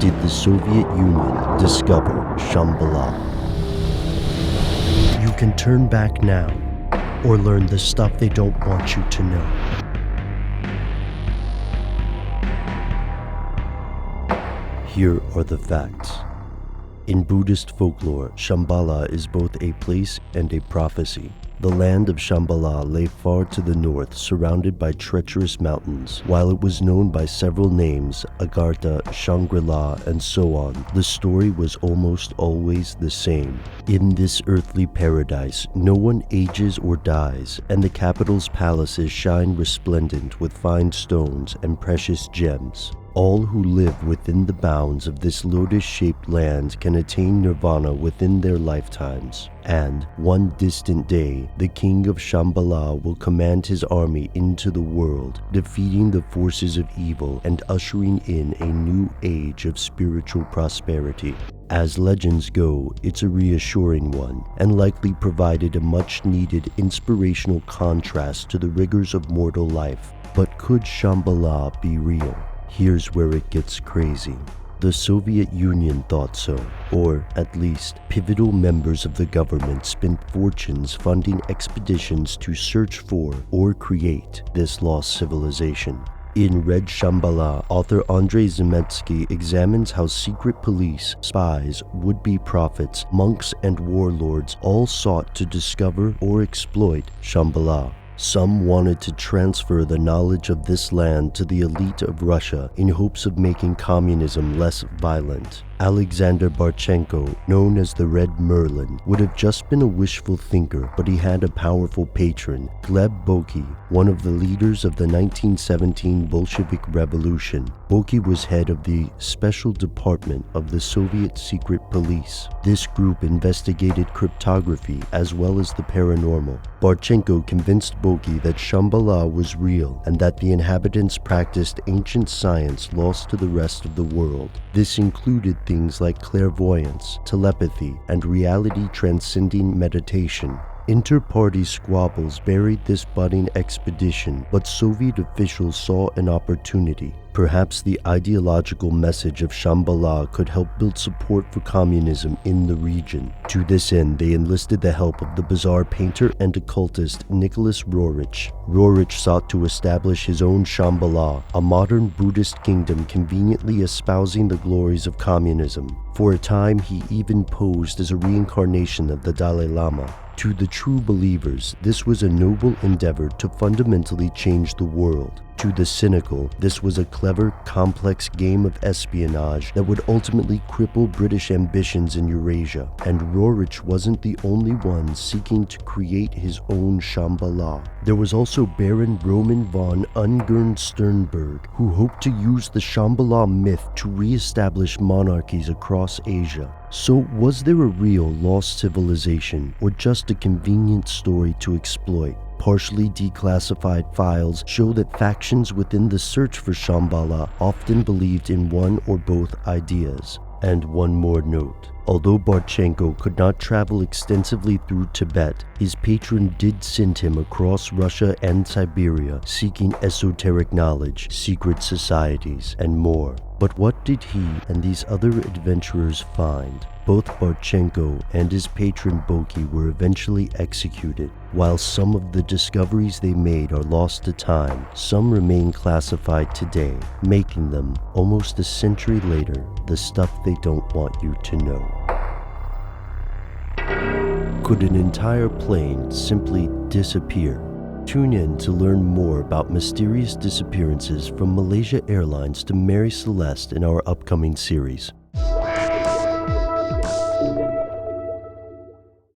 did the Soviet Union discover Shambhala? You can turn back now or learn the stuff they don't want you to know. Here are the facts. In Buddhist folklore, Shambhala is both a place and a prophecy. The land of Shambhala lay far to the north, surrounded by treacherous mountains. While it was known by several names, Agartha, Shangri-la, and so on, the story was almost always the same. In this earthly paradise, no one ages or dies, and the capital's palaces shine resplendent with fine stones and precious gems. All who live within the bounds of this lotus-shaped land can attain nirvana within their lifetimes. And one distant day, the king of Shambhala will command his army into the world, defeating the forces of evil and ushering in a new age of spiritual prosperity. As legends go, it's a reassuring one, and likely provided a much-needed inspirational contrast to the rigors of mortal life. But could Shambhala be real? Here's where it gets crazy. The Soviet Union thought so, or at least pivotal members of the government spent fortunes funding expeditions to search for or create this lost civilization. In Red Shambhala, author Andrei Zemetsky examines how secret police, spies, would-be prophets, monks, and warlords all sought to discover or exploit Shambhala. Some wanted to transfer the knowledge of this land to the elite of Russia in hopes of making communism less violent. Alexander Barchenko, known as the Red Merlin, would have just been a wishful thinker, but he had a powerful patron, Gleb Boki, one of the leaders of the 1917 Bolshevik Revolution. Boki was head of the Special Department of the Soviet Secret Police. This group investigated cryptography as well as the paranormal. Barchenko convinced Boki that Shambhala was real and that the inhabitants practiced ancient science lost to the rest of the world. This included things like clairvoyance, telepathy, and reality-transcending meditation. Inter-party squabbles buried this budding expedition, but Soviet officials saw an opportunity. Perhaps the ideological message of Shambhala could help build support for communism in the region. To this end, they enlisted the help of the bizarre painter and occultist Nicholas Roerich. Roerich sought to establish his own Shambhala, a modern Buddhist kingdom conveniently espousing the glories of communism. For a time, he even posed as a reincarnation of the Dalai Lama. To the true believers, this was a noble endeavor to fundamentally change the world. To the cynical, this was a clever, complex game of espionage that would ultimately cripple British ambitions in Eurasia. And Roerich wasn't the only one seeking to create his own Shambhala. There was also Baron Roman von Ungern-Sternberg, who hoped to use the Shambhala myth to re-establish monarchies across Asia. So was there a real lost civilization, or just a convenient story to exploit? Partially declassified files show that factions within the search for Shambhala often believed in one or both ideas. And one more note. Although Barchenko could not travel extensively through Tibet, his patron did send him across Russia and Siberia, seeking esoteric knowledge, secret societies, and more. But what did he and these other adventurers find? Both Barchenko and his patron Boki were eventually executed. While some of the discoveries they made are lost to time, some remain classified today, making them, almost a century later, the stuff they don't want you to know. Could an entire plane simply disappear? Tune in to learn more about mysterious disappearances from Malaysia Airlines to Mary Celeste in our upcoming series.